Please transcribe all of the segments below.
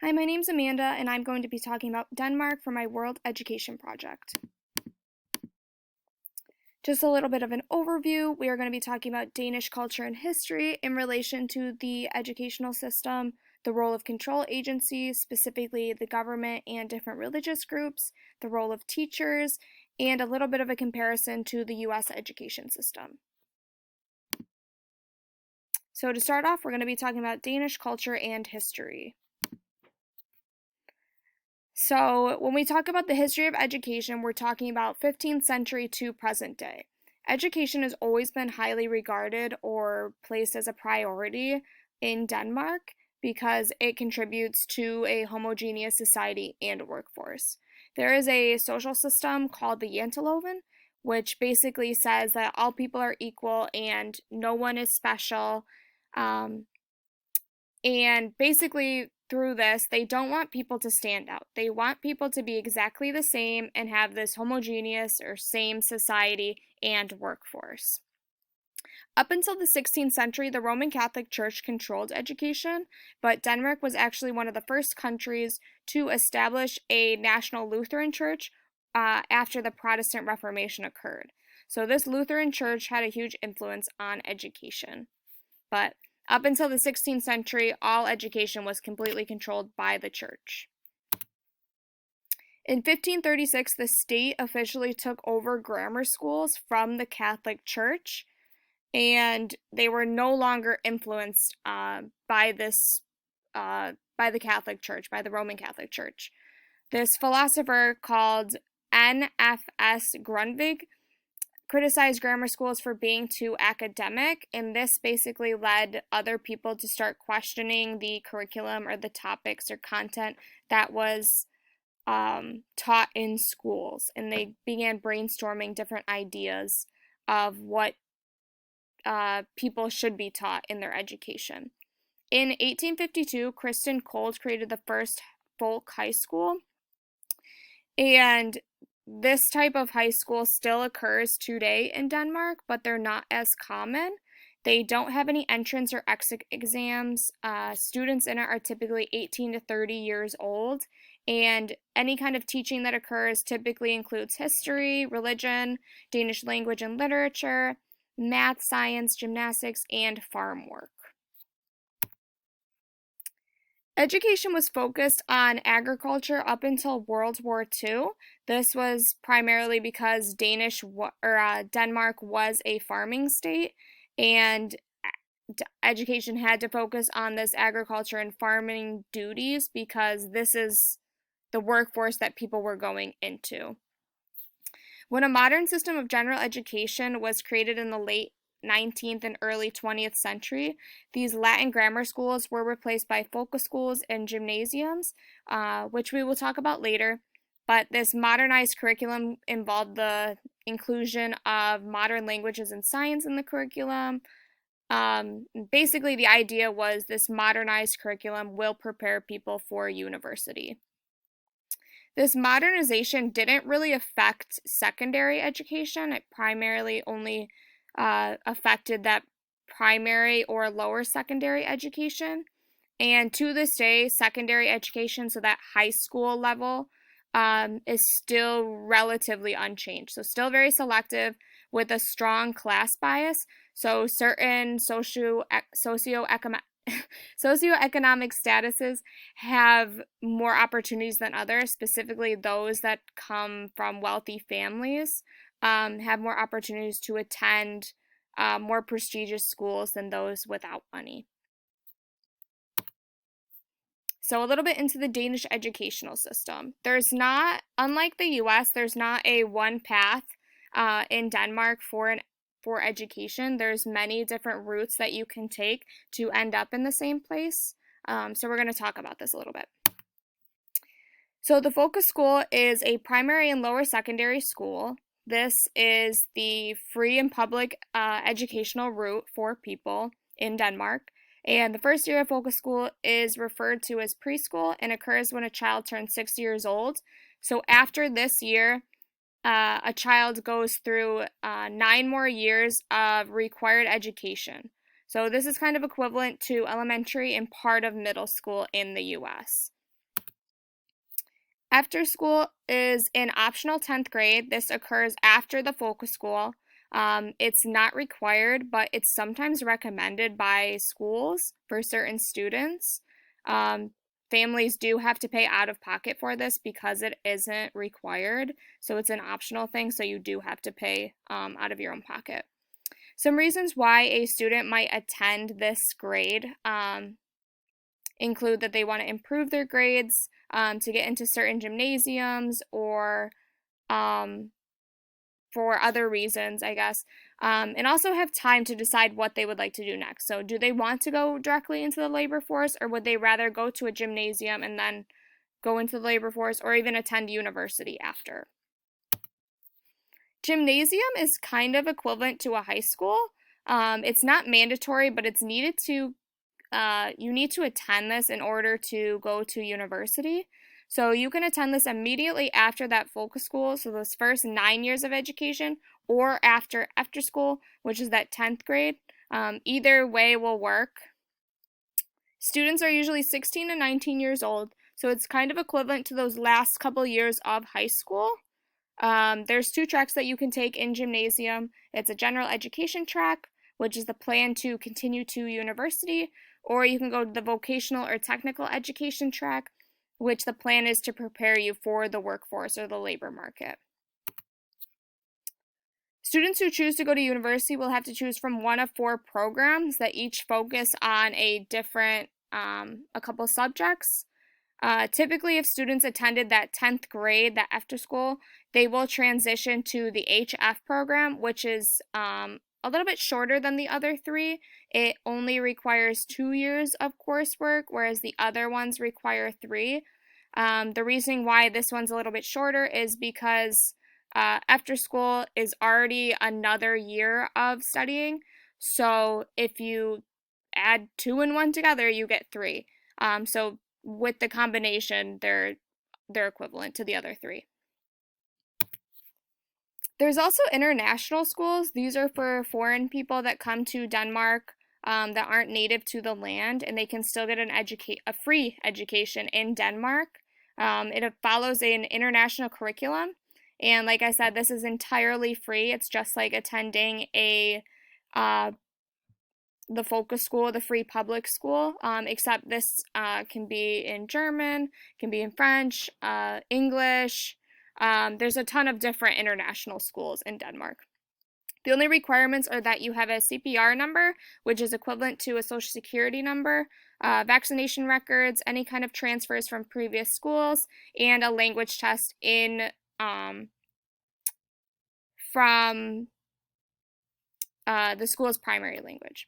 Hi, my name's Amanda, and I'm going to be talking about Denmark for my World Education Project. Just a little bit of an overview. We are going to be talking about Danish culture and history in relation to the educational system, the role of control agencies, specifically the government and different religious groups, the role of teachers, and a little bit of a comparison to the US education system. So to start off, we're going to be talking about Danish culture and history. So when we talk about the history of education, we're talking about 15th century to present day. Education has always been highly regarded or placed as a priority in Denmark because it contributes to a homogeneous society and workforce. There is a social system called the Janteloven, which basically says that all people are equal and no one is special. And basically, through this, they don't want people to stand out. They want people to be exactly the same and have this homogeneous or same society and workforce. Up until the 16th century, the Roman Catholic Church controlled education, but Denmark was actually one of the first countries to establish a national Lutheran church after the Protestant Reformation occurred. So this Lutheran church had a huge influence on education. But up until the 16th century, all education was completely controlled by the church. In 1536, the state officially took over grammar schools from the Catholic Church, and they were no longer influenced by the Catholic Church, by the Roman Catholic Church. This philosopher called N.F.S. Grundtvig criticized grammar schools for being too academic, and this basically led other people to start questioning the curriculum or the topics or content that was taught in schools, and they began brainstorming different ideas of what people should be taught in their education. In 1852, Christian Kolbe created the first folk high school, and this type of high school still occurs today in Denmark, but they're not as common. They don't have any entrance or exit exams. Students in it are typically 18 to 30 years old, and any kind of teaching that occurs typically includes history, religion, Danish language and literature, math, science, gymnastics, and farm work. Education was focused on agriculture up until World War II. This was primarily because Denmark was a farming state, and education had to focus on this agriculture and farming duties because this is the workforce that people were going into. When a modern system of general education was created in the late 19th and early 20th century, these Latin grammar schools were replaced by folkeschools and gymnasiums, which we will talk about later. But this modernized curriculum involved the inclusion of modern languages and science in the curriculum. Basically, the idea was this modernized curriculum will prepare people for university. This modernization didn't really affect secondary education. It primarily only affected that primary or lower secondary education. And to this day, secondary education, so that high school level, is still relatively unchanged. So still very selective with a strong class bias. So certain socioeconomic statuses have more opportunities than others, specifically those that come from wealthy families have more opportunities to attend more prestigious schools than those without money. So a little bit into the Danish educational system. There's not, unlike the US, there's not a one path in Denmark for education. There's many different routes that you can take to end up in the same place. So we're going to talk about this a little bit. So the focus school is a primary and lower secondary school. This is the free and public educational route for people in Denmark. And the first year of focus school is referred to as preschool and occurs when a child turns 6 years old. So after this year, a child goes through 9 more years of required education. So this is kind of equivalent to elementary and part of middle school in the US. After school is an optional 10th grade. This occurs after the focus school. It's not required, but it's sometimes recommended by schools for certain students. Families do have to pay out of pocket for this because it isn't required. So it's an optional thing, so you do have to pay out of your own pocket. Some reasons why a student might attend this grade include that they want to improve their grades, to get into certain gymnasiums, or for other reasons, I guess, and also have time to decide what they would like to do next. So do they want to go directly into the labor force, or would they rather go to a gymnasium and then go into the labor force, or even attend university after? Gymnasium is kind of equivalent to a high school. It's not mandatory, but it's needed to, you need to attend this in order to go to university. So you can attend this immediately after that focus school, so those first 9 years of education, or after school, which is that 10th grade. Either way will work. Students are usually 16 to 19 years old, so it's kind of equivalent to those last couple years of high school. There's 2 tracks that you can take in gymnasium. It's a general education track, which is the plan to continue to university, or you can go to the vocational or technical education track, which the plan is to prepare you for the workforce or the labor market. Students who choose to go to university will have to choose from one of 4 programs that each focus on a different, a couple subjects. Typically, if students attended that 10th grade, that after school, they will transition to the HF program, which is a little bit shorter than the other 3. It only requires 2 years of coursework, whereas the other ones require 3. The reason why this one's a little bit shorter is because after school is already another year of studying. So if you add 2 and 1 together, you get 3. So with the combination, they're equivalent to the other 3. There's also international schools. These are for foreign people that come to Denmark that aren't native to the land, and they can still get a free education in Denmark. It follows an international curriculum, and like I said, this is entirely free. It's just like attending the focus school, the free public school, except this can be in German, can be in French, English. There's a ton of different international schools in Denmark. The only requirements are that you have a CPR number, which is equivalent to a Social Security number, vaccination records, any kind of transfers from previous schools, and a language test from the school's primary language.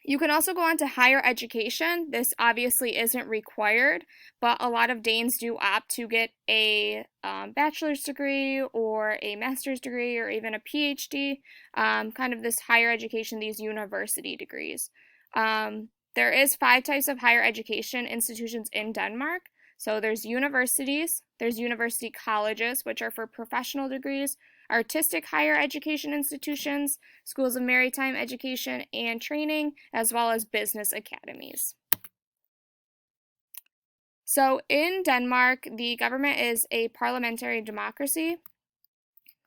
You can also go on to higher education. This obviously isn't required, but a lot of Danes do opt to get a bachelor's degree or a master's degree or even a PhD, kind of this higher education, these university degrees. There is 5 types of higher education institutions in Denmark. So there's universities, there's university colleges, which are for professional degrees, artistic higher education institutions, schools of maritime education and training, as well as business academies. So in Denmark, the government is a parliamentary democracy.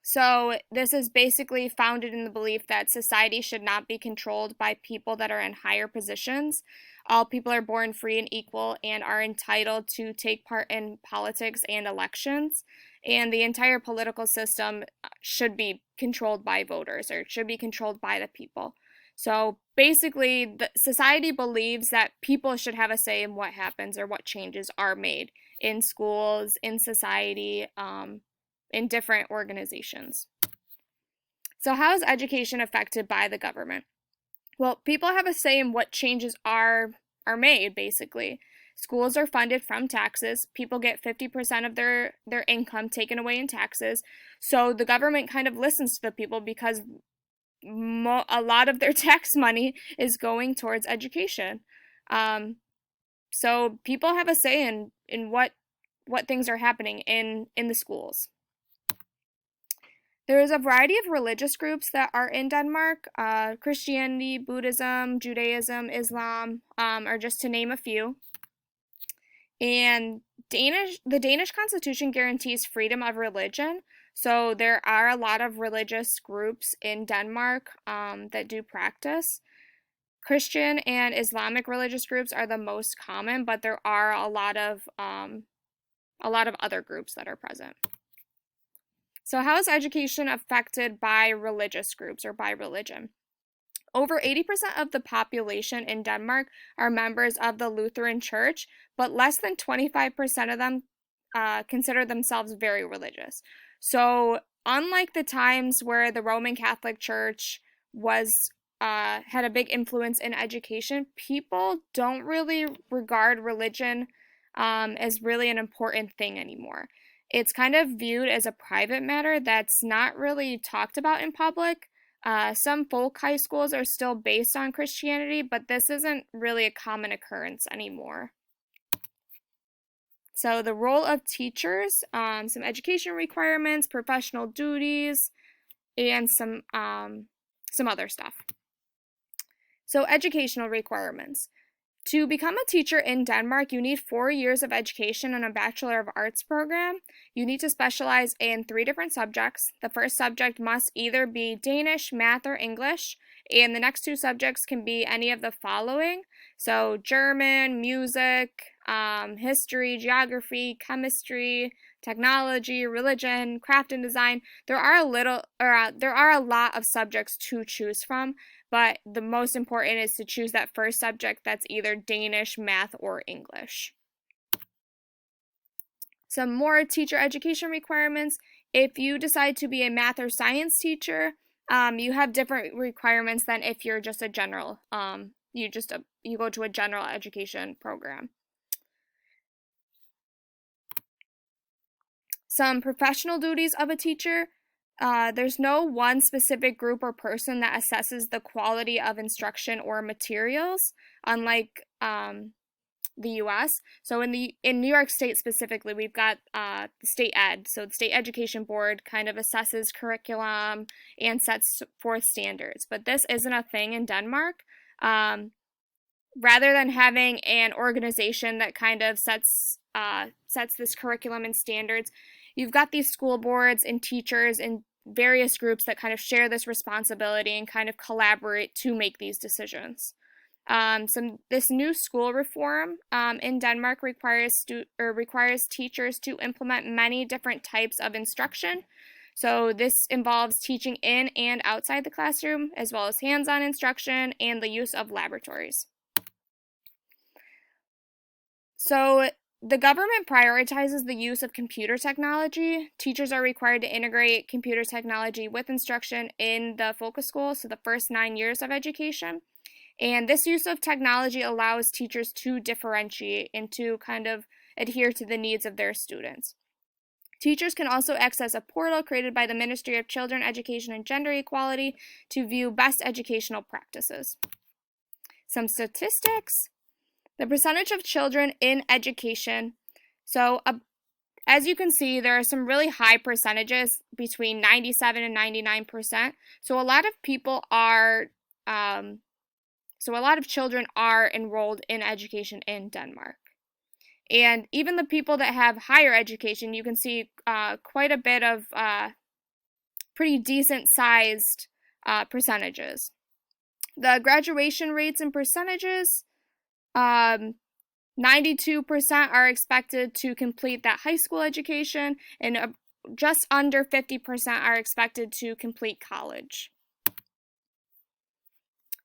So this is basically founded in the belief that society should not be controlled by people that are in higher positions. All people are born free and equal and are entitled to take part in politics and elections. And the entire political system should be controlled by voters, or should be controlled by the people. So basically, the society believes that people should have a say in what happens or what changes are made in schools, in society, in different organizations. So how is education affected by the government? Well, people have a say in what changes are made, basically. Schools are funded from taxes. People get 50% of their income taken away in taxes. So the government kind of listens to the people because a lot of their tax money is going towards education. So people have a say in what things are happening in the schools. There is a variety of religious groups that are in Denmark. Christianity, Buddhism, Judaism, Islam are just to name a few. And the Danish Constitution guarantees freedom of religion. So there are a lot of religious groups in Denmark that do practice. Christian and Islamic religious groups are the most common, but there are a lot of other groups that are present. So how is education affected by religious groups or by religion? Over 80% of the population in Denmark are members of the Lutheran Church, but less than 25% of them consider themselves very religious. So unlike the times where the Roman Catholic Church had a big influence in education, people don't really regard religion as really an important thing anymore. It's kind of viewed as a private matter that's not really talked about in public. Some folk high schools are still based on Christianity, but this isn't really a common occurrence anymore. So the role of teachers, some education requirements, professional duties, and some other stuff. So educational requirements. To become a teacher in Denmark, you need 4 years of education and a Bachelor of Arts program. You need to specialize in 3 different subjects. The first subject must either be Danish, math, or English, and the next 2 subjects can be any of the following. So German, music, history, geography, chemistry, technology, religion, craft and design. There are a lot of subjects to choose from, but the most important is to choose that first subject that's either Danish, math, or English. Some more teacher education requirements. If you decide to be a math or science teacher, you have different requirements than if you're just a general, you go to a general education program. Some professional duties of a teacher. There's no one specific group or person that assesses the quality of instruction or materials, unlike the U.S. So in New York State specifically, we've got the state ed. So the State Education Board kind of assesses curriculum and sets forth standards. But this isn't a thing in Denmark. Rather than having an organization that kind of sets this curriculum and standards, you've got these school boards and teachers and various groups that kind of share this responsibility and kind of collaborate to make these decisions. This new school reform in Denmark requires teachers to implement many different types of instruction. So this involves teaching in and outside the classroom, as well as hands-on instruction and the use of laboratories. So the government prioritizes the use of computer technology. Teachers are required to integrate computer technology with instruction in the folkeskole, so the first 9 years of education. And this use of technology allows teachers to differentiate and to kind of adhere to the needs of their students. Teachers can also access a portal created by the Ministry of Children, Education, and Gender Equality to view best educational practices. Some statistics. The percentage of children in education. So as you can see, there are some really high percentages between 97 and 99%. So a lot of children are enrolled in education in Denmark. And even the people that have higher education, you can see quite a bit of pretty decent sized percentages. The graduation rates and percentages. 92% are expected to complete that high school education, and just under 50% are expected to complete college.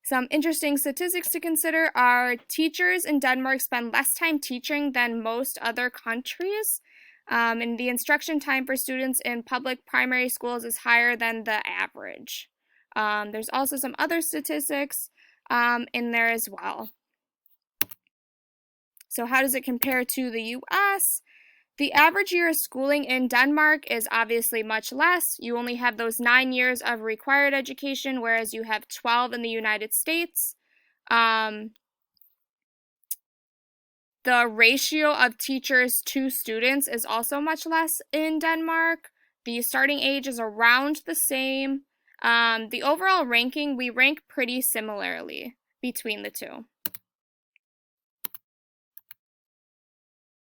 Some interesting statistics to consider are teachers in Denmark spend less time teaching than most other countries, and the instruction time for students in public primary schools is higher than the average. There's also some other statistics in there as well. So how does it compare to the U.S.? The average year of schooling in Denmark is obviously much less. You only have those 9 years of required education, whereas you have 12 in the United States. The ratio of teachers to students is also much less in Denmark. The starting age is around the same. The overall ranking, we rank pretty similarly between the two.